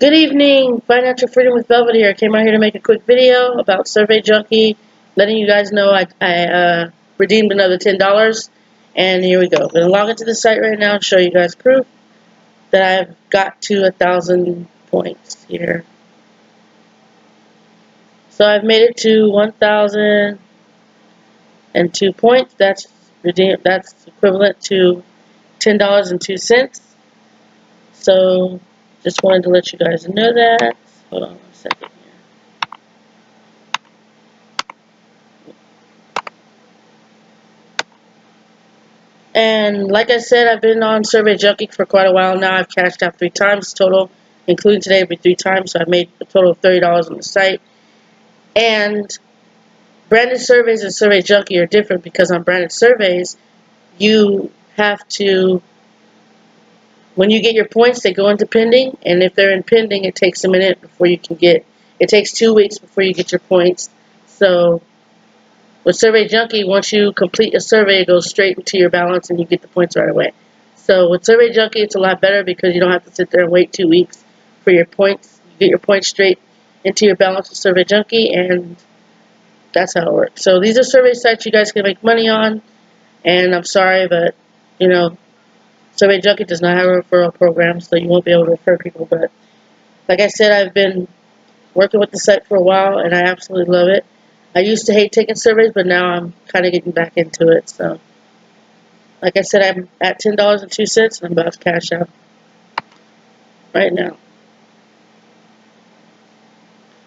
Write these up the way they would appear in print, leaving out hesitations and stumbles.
Good evening, Financial Freedom with Velvet here. I came out here to make a quick video about Survey Junkie, letting you guys know I redeemed another $10. And here we go. I'm going to log into the site right now and show you guys proof that I've got to 1,000 points here. So I've made it to 1,002 points. That's equivalent to $10.02. So just wanted to let you guys know that. Hold on 1 second here. And like I said, I've been on Survey Junkie for quite a while now. I've cashed out 3 times total, including today, it'll be 3 times. So I made a total of $30 on the site. And branded surveys and Survey Junkie are different because on branded surveys, you have to, when you get your points, they go into pending. And if they're in pending, it takes a minute before you can get, it takes 2 weeks before you get your points. So with Survey Junkie, once you complete a survey, it goes straight into your balance and you get the points right away. So with Survey Junkie, it's a lot better because you don't have to sit there and wait 2 weeks for your points. You get your points straight into your balance with Survey Junkie, and that's how it works. So these are survey sites you guys can make money on, and I'm sorry, but, you know, Survey Junkie does not have a referral program, so you won't be able to refer people. But like I said, I've been working with the site for a while, and I absolutely love it. I used to hate taking surveys, but now I'm kind of getting back into it. So, like I said, I'm at $10.02, and I'm about to cash out right now.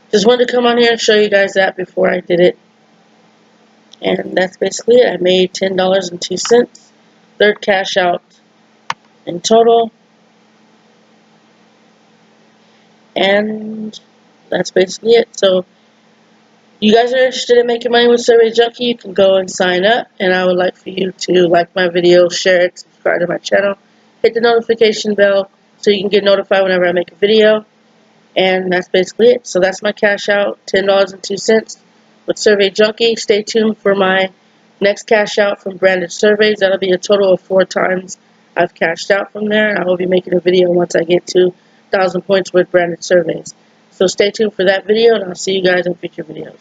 Just wanted to come on here and show you guys that before I did it. And that's basically it. I made $10.02. Third cash out in total. And that's basically it. So, you guys are interested in making money with Survey Junkie, you can go and sign up. And I would like for you to like my video, share it, subscribe to my channel, hit the notification bell so you can get notified whenever I make a video. And that's basically it. So that's my cash out, $10.02 with Survey Junkie. Stay tuned for my next cash out from branded surveys. That'll be a total of 4 times I've cashed out from there. And I will be making a video once I get to 1,000 points with branded surveys. So stay tuned for that video, and I'll see you guys in future videos.